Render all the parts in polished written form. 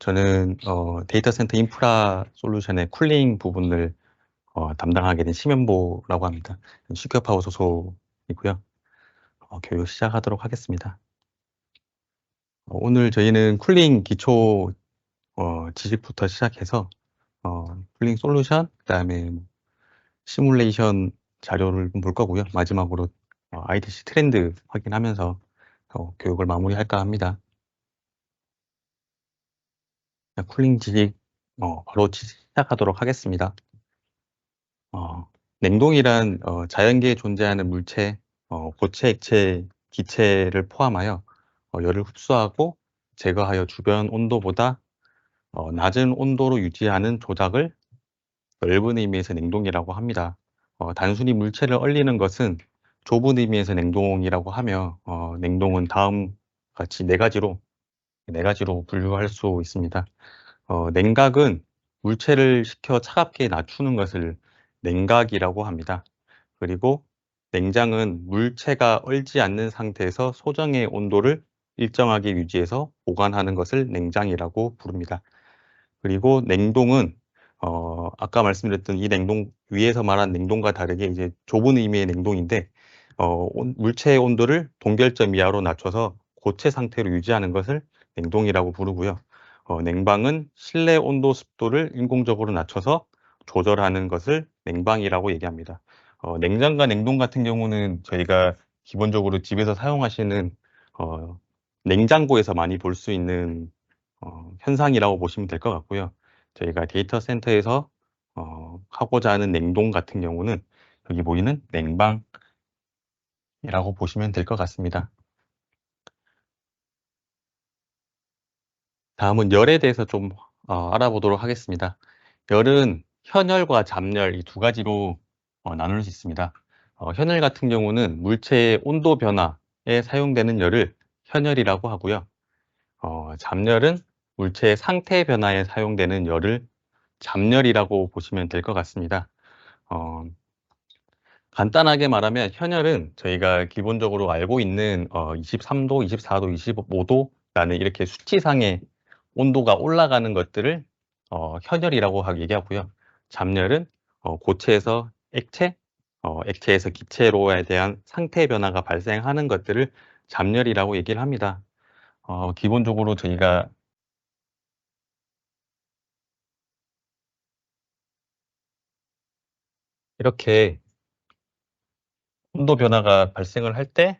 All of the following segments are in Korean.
저는 데이터 센터 인프라 솔루션의 쿨링 부분을 담당하게 된 심연보라고 합니다. 슈퍼파워 소속이고요. 교육 시작하도록 하겠습니다. 오늘 저희는 쿨링 기초 지식부터 시작해서 쿨링 솔루션, 그다음에 시뮬레이션 자료를 볼 거고요. 마지막으로 IDC 트렌드 확인하면서 교육을 마무리할까 합니다. 쿨링 지식 바로 시작하도록 하겠습니다. 냉동이란 자연계에 존재하는 물체, 고체, 액체, 기체를 포함하여 열을 흡수하고 제거하여 주변 온도보다 낮은 온도로 유지하는 조작을 넓은 의미에서 냉동이라고 합니다. 단순히 물체를 얼리는 것은 좁은 의미에서 냉동이라고 하며 냉동은 다음 같이 네 가지로 분류할 수 있습니다. 냉각은 물체를 식혀 차갑게 낮추는 것을 냉각이라고 합니다. 그리고 냉장은 물체가 얼지 않는 상태에서 소정의 온도를 일정하게 유지해서 보관하는 것을 냉장이라고 부릅니다. 그리고 냉동은 아까 말씀드렸던 이 냉동, 위에서 말한 냉동과 다르게 이제 좁은 의미의 냉동인데 물체의 온도를 동결점 이하로 낮춰서 고체 상태로 유지하는 것을 냉동이라고 부르고요. 냉방은 실내 온도 습도를 인공적으로 낮춰서 조절하는 것을 냉방이라고 얘기합니다. 냉장과 냉동 같은 경우는 저희가 기본적으로 집에서 사용하시는 냉장고에서 많이 볼 수 있는 현상이라고 보시면 될 것 같고요. 저희가 데이터 센터에서 하고자 하는 냉동 같은 경우는 여기 보이는 냉방이라고 보시면 될 것 같습니다. 다음은 열에 대해서 좀 알아보도록 하겠습니다. 열은 현열과 잡열 이 두 가지로 나눌 수 있습니다. 현열 같은 경우는 물체의 온도 변화에 사용되는 열을 현열이라고 하고요. 잡열은 물체의 상태 변화에 사용되는 열을 잡열이라고 보시면 될 것 같습니다. 간단하게 말하면 현열은 저희가 기본적으로 알고 있는 23도, 24도, 25도라는 이렇게 수치상의 온도가 올라가는 것들을 현열이라고 얘기하고요. 잡열은 고체에서 액체, 액체에서 기체로에 대한 상태 변화가 발생하는 것들을 잡열이라고 얘기를 합니다. 기본적으로 저희가 이렇게 온도 변화가 발생을 할 때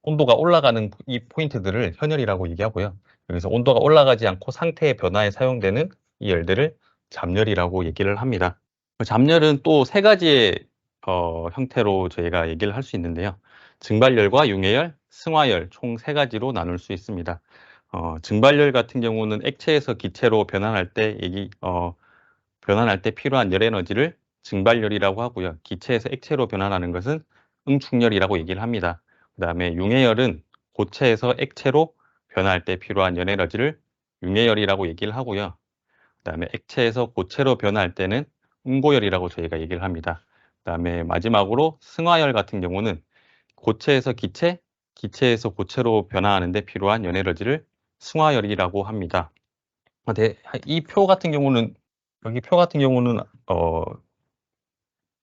온도가 올라가는 이 포인트들을 현열이라고 얘기하고요. 여기서 온도가 올라가지 않고 상태의 변화에 사용되는 이 열들을 잡열이라고 얘기를 합니다. 잡열은 또 세 가지의 형태로 저희가 얘기를 할 수 있는데요. 증발열과 융해열, 승화열 총 세 가지로 나눌 수 있습니다. 증발열 같은 경우는 액체에서 기체로 변환할 때 필요한 열 에너지를 증발열이라고 하고요. 기체에서 액체로 변환하는 것은 응축열이라고 얘기를 합니다. 그다음에 융해열은 고체에서 액체로 변화할 때 필요한 열 에너지를 융해열이라고 얘기를 하고요. 그다음에 액체에서 고체로 변화할 때는 응고열이라고 저희가 얘기를 합니다. 그다음에 마지막으로 승화열 같은 경우는 고체에서 기체, 기체에서 고체로 변화하는 데 필요한 열 에너지를 승화열이라고 합니다. 이 표 같은 경우는 여기 표 같은 경우는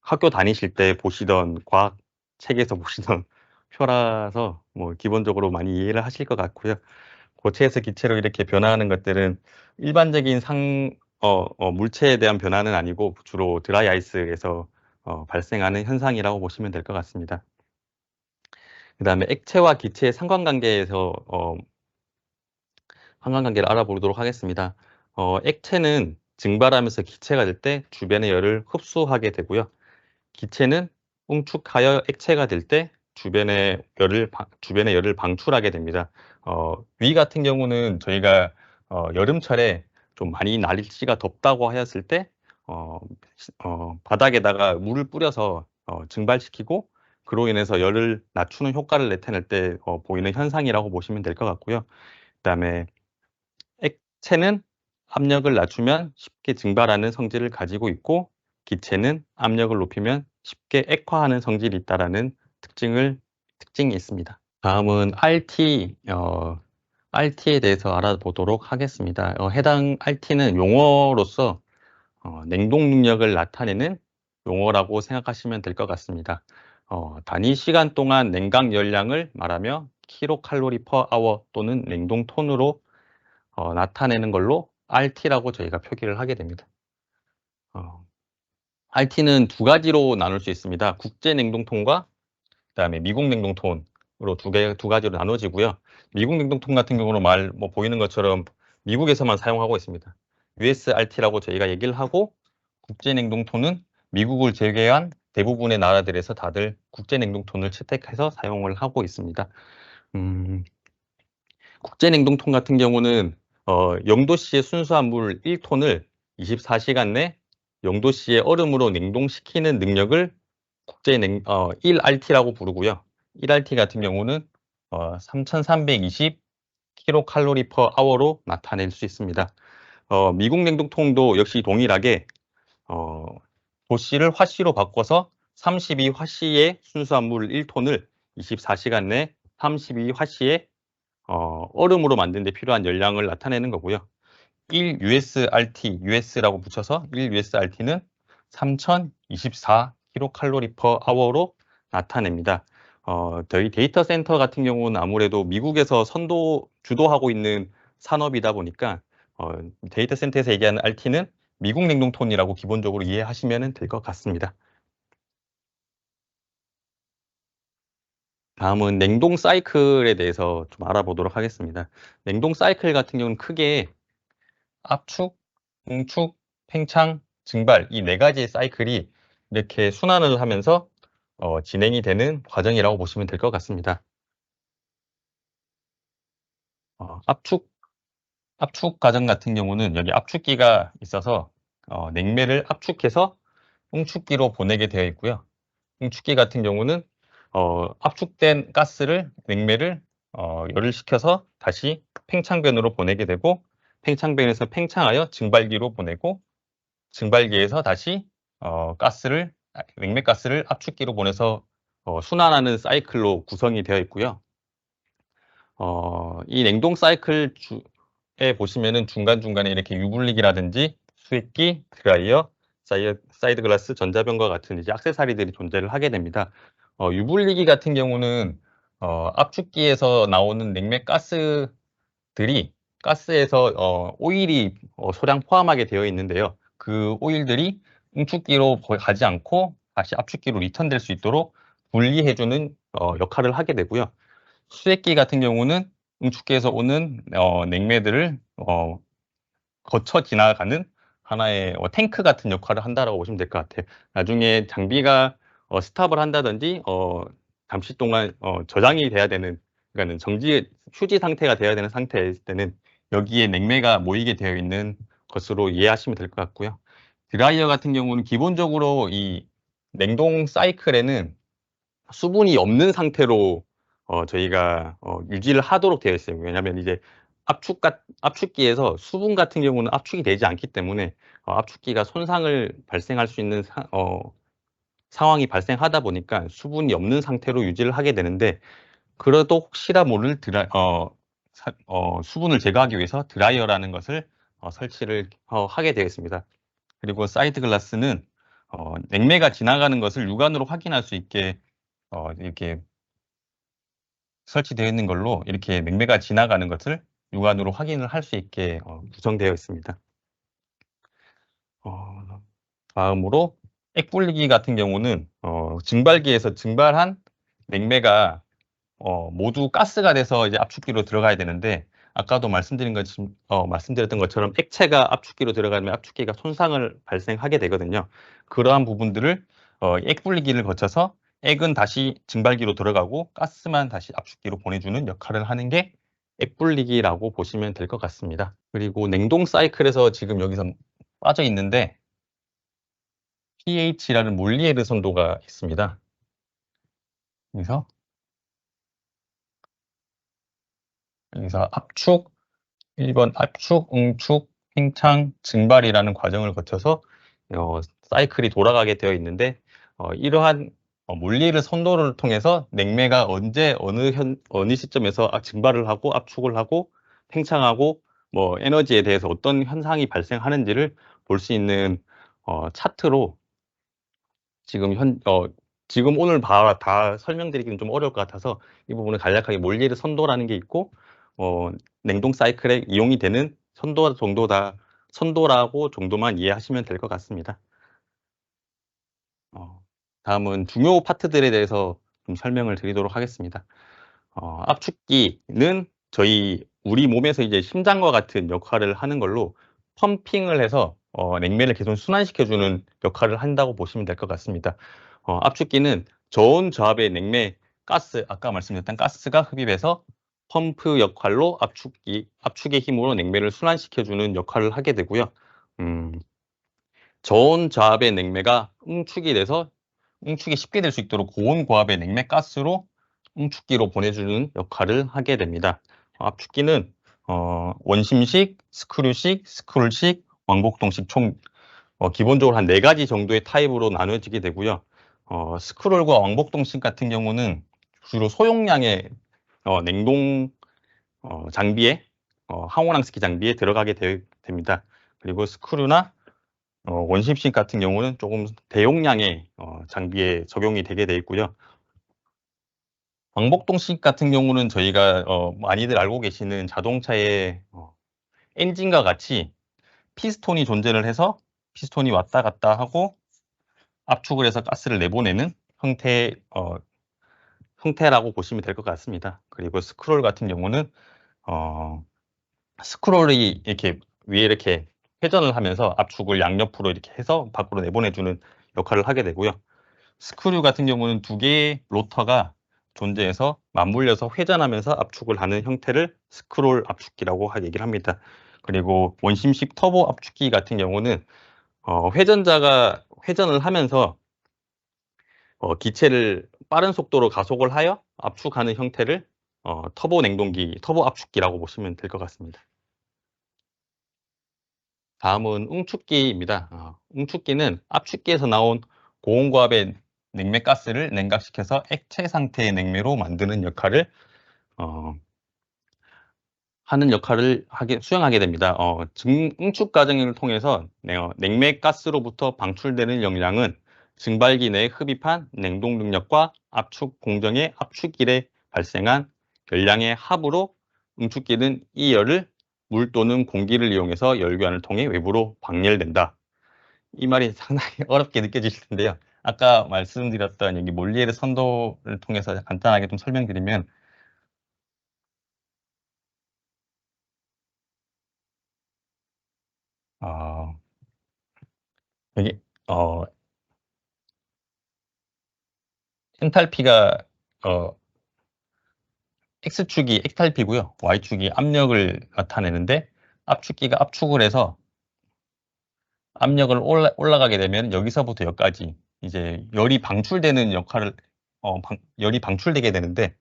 학교 다니실 때 보시던 과학 책에서 보시던 표라서 뭐 기본적으로 많이 이해를 하실 것 같고요. 고체에서 기체로 이렇게 변화하는 것들은 일반적인 물체에 대한 변화는 아니고 주로 드라이 아이스에서 발생하는 현상이라고 보시면 될 것 같습니다. 그다음에 액체와 기체의 상관관계에서 상관관계를 알아보도록 하겠습니다. 액체는 증발하면서 기체가 될 때 주변의 열을 흡수하게 되고요. 기체는 응축하여 액체가 될 때 주변의 열을 방출하게 됩니다. 위 같은 경우는 저희가 여름철에 좀 많이 날씨가 덥다고 하였을 때 바닥에다가 물을 뿌려서 증발시키고 그로 인해서 열을 낮추는 효과를 나타낼 때 보이는 현상이라고 보시면 될 것 같고요. 그다음에 액체는 압력을 낮추면 쉽게 증발하는 성질을 가지고 있고 기체는 압력을 높이면 쉽게 액화하는 성질이 있다라는 특징이 있습니다. 다음은 RT RT에 대해서 알아보도록 하겠습니다. 해당 RT는 용어로서 냉동 능력을 나타내는 용어라고 생각하시면 될 것 같습니다. 단위 시간 동안 냉각 열량을 말하며 킬로칼로리 퍼 아워 또는 냉동 톤으로 나타내는 걸로 RT라고 저희가 표기를 하게 됩니다. RT는 두 가지로 나눌 수 있습니다. 국제 냉동통과 그다음에 미국 냉동통으로 두 가지로 나눠지고요. 미국 냉동통 같은 경우는 보이는 것처럼 미국에서만 사용하고 있습니다. USRT라고 저희가 얘기를 하고, 국제 냉동통은 미국을 제외한 대부분의 나라들에서 다들 국제 냉동통을 채택해서 사용을 하고 있습니다. 국제 냉동통 같은 경우는 0도씨의 순수한 물 1톤을 24시간 내 0도씨의 얼음으로 냉동시키는 능력을 1RT라고 부르고요. 1RT 같은 경우는 3320 킬로칼로리 퍼 아워로 나타낼 수 있습니다. 미국 냉동통도 역시 동일하게 도씨를 화씨로 바꿔서 32화씨의 순수한 물 1톤을 24시간 내 32화씨의 얼음으로 만드는 데 필요한 열량을 나타내는 거고요. 1USRT, US라고 붙여서 1USRT는 3024 킬로칼로리 퍼 아워로 나타냅니다. 저희 데이터 센터 같은 경우는 아무래도 미국에서 주도하고 있는 산업이다 보니까 데이터 센터에서 얘기하는 RT는 미국 냉동톤이라고 기본적으로 이해하시면 될 것 같습니다. 다음은 냉동 사이클에 대해서 좀 알아보도록 하겠습니다. 냉동 사이클 같은 경우는 크게 압축, 응축, 팽창, 증발 이 네 가지의 사이클이 이렇게 순환을 하면서 진행이 되는 과정이라고 보시면 될 것 같습니다. 압축 과정 같은 경우는 여기 압축기가 있어서 냉매를 압축해서 응축기로 보내게 되어 있고요. 응축기 같은 경우는 압축된 가스를 냉매를 열을 식혀서 다시 팽창변으로 보내게 되고, 팽창변에서 팽창하여 증발기로 보내고, 증발기에서 다시 냉매가스를 압축기로 보내서 순환하는 사이클로 구성이 되어 있고요. 이 냉동 사이클에 보시면은 중간중간에 이렇게 유불리기라든지 수액기, 드라이어, 사이드 글라스, 전자변과 같은 이제 액세서리들이 존재를 하게 됩니다. 유불리기 같은 경우는 압축기에서 나오는 냉매 가스에서 오일이 소량 포함하게 되어 있는데요. 그 오일들이 응축기로 가지 않고 다시 압축기로 리턴될 수 있도록 분리해주는 역할을 하게 되고요. 수액기 같은 경우는 응축기에서 오는 냉매들을 거쳐 지나가는 하나의 탱크 같은 역할을 한다라고 보시면 될 것 같아요. 나중에 장비가 스탑을 한다든지 잠시 동안 저장이 돼야 되는, 그러니까는 휴지 상태가 돼야 되는 상태일 때는 여기에 냉매가 모이게 되어 있는 것으로 이해하시면 될 것 같고요. 드라이어 같은 경우는 기본적으로 이 냉동 사이클에는 수분이 없는 상태로 저희가 유지를 하도록 되어 있어요. 왜냐하면 이제 압축기에서 수분 같은 경우는 압축이 되지 않기 때문에 압축기가 손상을 발생할 수 있는 상황이 발생하다 보니까 수분이 없는 상태로 유지를 하게 되는데, 그래도 혹시나 모를 수분을 제거하기 위해서 드라이어라는 것을 설치를 하게 되어 있습니다. 그리고 사이드 글라스는 냉매가 지나가는 것을 육안으로 확인할 수 있게 이렇게 설치되어 있는 걸로 이렇게 냉매가 지나가는 것을 육안으로 확인을 할 수 있게 구성되어 있습니다. 다음으로 액불리기 같은 경우는 증발기에서 증발한 냉매가 모두 가스가 돼서 이제 압축기로 들어가야 되는데, 아까도 말씀드렸던 것처럼 액체가 압축기로 들어가면 압축기가 손상을 발생하게 되거든요. 그러한 부분들을 액분리기를 거쳐서 액은 다시 증발기로 들어가고 가스만 다시 압축기로 보내주는 역할을 하는 게 액분리기라고 보시면 될 것 같습니다. 그리고 냉동 사이클에서 지금 여기서 빠져 있는데 pH라는 몰리에르 선도가 있습니다. 여기서 압축, 1번 압축, 응축, 팽창, 증발이라는 과정을 거쳐서 사이클이 돌아가게 되어 있는데, 이러한 몰리에르 선도를 통해서 냉매가 언제 어느 시점에서 증발을 하고 압축을 하고 팽창하고 뭐 에너지에 대해서 어떤 현상이 발생하는지를 볼 수 있는 차트로 지금 지금 오늘 다 설명드리기는 좀 어려울 것 같아서 이 부분을 간략하게 몰리르 선도라는 게 있고 냉동 사이클에 이용이 되는 선도라고 정도만 이해하시면 될 것 같습니다. 다음은 중요 파트들에 대해서 좀 설명을 드리도록 하겠습니다. 압축기는 우리 몸에서 이제 심장과 같은 역할을 하는 걸로 펌핑을 해서 냉매를 계속 순환시켜주는 역할을 한다고 보시면 될 것 같습니다. 압축기는 저온 저압의 냉매 가스, 아까 말씀드렸던 가스가 흡입해서 펌프 역할로 압축의 힘으로 냉매를 순환시켜주는 역할을 하게 되고요. 저온 저압의 냉매가 응축이 돼서 응축이 쉽게 될 수 있도록 고온 고압의 냉매 가스로 응축기로 보내주는 역할을 하게 됩니다. 압축기는 원심식, 스크류식, 스크롤식, 왕복동식 총 기본적으로 한 4가지 정도의 타입으로 나눠지게 되고요. 스크롤과 왕복동식 같은 경우는 주로 소용량의 냉동 장비에 항온항스키 장비에 들어가게 됩니다. 그리고 스크류나 원심식 같은 경우는 조금 대용량의 장비에 적용이 되게 돼 있고요. 왕복동식 같은 경우는 저희가 많이들 알고 계시는 자동차의 엔진과 같이 피스톤이 존재를 해서 피스톤이 왔다 갔다 하고 압축을 해서 가스를 내보내는 형태라고 보시면 될 것 같습니다. 그리고 스크롤 같은 경우는 스크롤이 이렇게 위에 이렇게 회전을 하면서 압축을 양옆으로 이렇게 해서 밖으로 내보내주는 역할을 하게 되고요. 스크류 같은 경우는 2개의 로터가 존재해서 맞물려서 회전하면서 압축을 하는 형태를 스크롤 압축기라고 얘기를 합니다. 그리고 원심식 터보 압축기 같은 경우는 회전자가 회전을 하면서 기체를 빠른 속도로 가속을 하여 압축하는 형태를 터보 냉동기, 터보 압축기라고 보시면 될 것 같습니다. 다음은 응축기입니다. 응축기는 압축기에서 나온 고온고압의 냉매가스를 냉각시켜서 액체 상태의 냉매로 만드는 역할을 수행하게 됩니다. 응축 과정을 통해서 냉매가스로부터 방출되는 열량은 증발기 내에 흡입한 냉동 능력과 압축 공정의 압축일에 발생한 열량의 합으로 응축기는 이 열을 물 또는 공기를 이용해서 열교환을 통해 외부로 방열된다. 이 말이 상당히 어렵게 느껴지실 텐데요. 아까 말씀드렸던 여기 몰리에르 선도를 통해서 간단하게 좀 설명드리면 어, 여기 엔탈피가 어, X축이 엑탈피고요. Y축이 압력을 나타내는데 압축기가 압축을 해서 압력을 올라가게 되면 여기서부터 여기까지 이제 열이 방출되는 역할을 열이 방출되게 되는데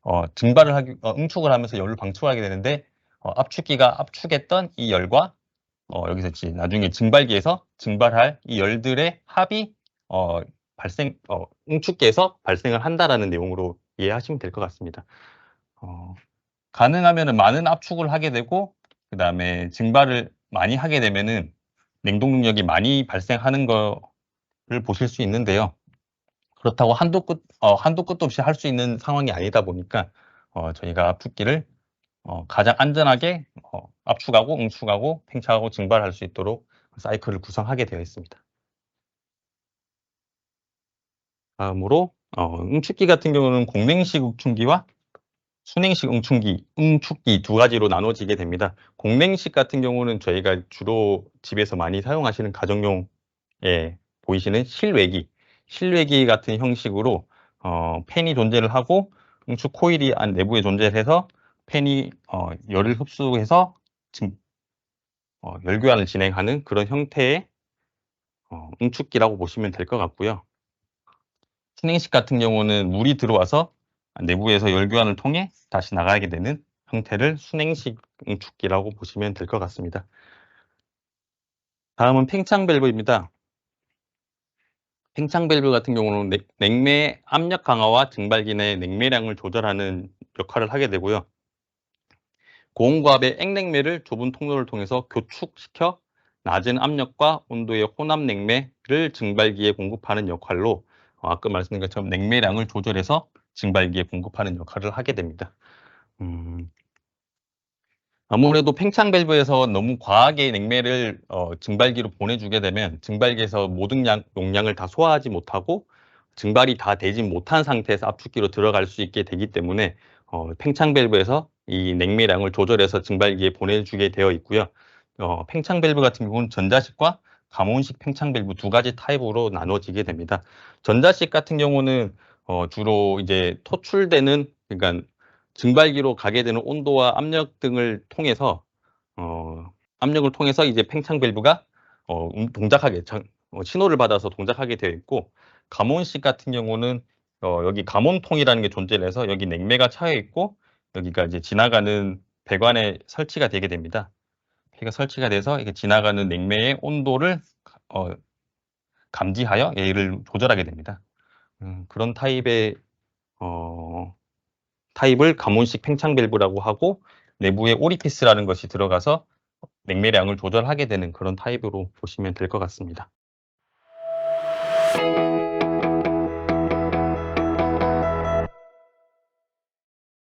응축을 하면서 열을 방출하게 되는데 압축기가 압축했던 이 열과 여기서 이제 나중에 증발기에서 증발할 이 열들의 합이 응축기에서 발생을 한다라는 내용으로 이해하시면 될 것 같습니다. 가능하면은 많은 압축을 하게 되고 그 다음에 증발을 많이 하게 되면은 냉동 능력이 많이 발생하는 거를 보실 수 있는데요. 그렇다고 한도 끝도 없이 할 수 있는 상황이 아니다 보니까 저희가 압축기를 가장 안전하게 압축하고 응축하고 팽창하고 증발할 수 있도록 사이클을 구성하게 되어 있습니다. 다음으로 응축기 같은 경우는 공냉식 응축기와 순행식 응축기 2가지로 나눠지게 됩니다. 공냉식 같은 경우는 저희가 주로 집에서 많이 사용하시는 가정용에 보이시는 실외기 같은 형식으로 팬이 존재를 하고 응축 코일이 안 내부에 존재를 해서 팬이 열을 흡수해서 열교환을 진행하는 그런 형태의 응축기라고 보시면 될 것 같고요. 순행식 같은 경우는 물이 들어와서 내부에서 열교환을 통해 다시 나가게 되는 형태를 순행식 응축기라고 보시면 될 것 같습니다. 다음은 팽창 밸브입니다. 팽창 밸브 같은 경우는 냉매 압력 강화와 증발기 내 냉매량을 조절하는 역할을 하게 되고요. 고온과압의 액냉매를 좁은 통로를 통해서 교축시켜 낮은 압력과 온도의 혼합 냉매를 증발기에 공급하는 역할로 아까 말씀드린 것처럼 냉매량을 조절해서 증발기에 공급하는 역할을 하게 됩니다. 아무래도 팽창 밸브에서 너무 과하게 냉매를 증발기로 보내주게 되면 증발기에서 모든 용량을 다 소화하지 못하고 증발이 다 되지 못한 상태에서 압축기로 들어갈 수 있게 되기 때문에 팽창 밸브에서 이 냉매량을 조절해서 증발기에 보내주게 되어 있고요. 팽창 밸브 같은 경우는 전자식과 가몬식 팽창 밸브 두 가지 타입으로 나눠지게 됩니다. 전자식 같은 경우는 주로 이제 토출되는, 그러니까 증발기로 가게 되는 온도와 압력 등을 통해서 압력을 통해서 이제 팽창 밸브가 동작하게 신호를 받아서 동작하게 되어 있고, 가몬식 같은 경우는 여기 가몬통이라는 게 존재를 해서 여기 냉매가 차여 있고 여기가 이제 지나가는 배관에 설치가 되게 됩니다. 여기가 설치가 돼서 이게 지나가는 냉매의 온도를 감지하여 얘를 조절하게 됩니다. 그런 타입을 가몬식 팽창 밸브라고 하고, 내부에 오리피스라는 것이 들어가서 냉매량을 조절하게 되는 그런 타입으로 보시면 될 것 같습니다.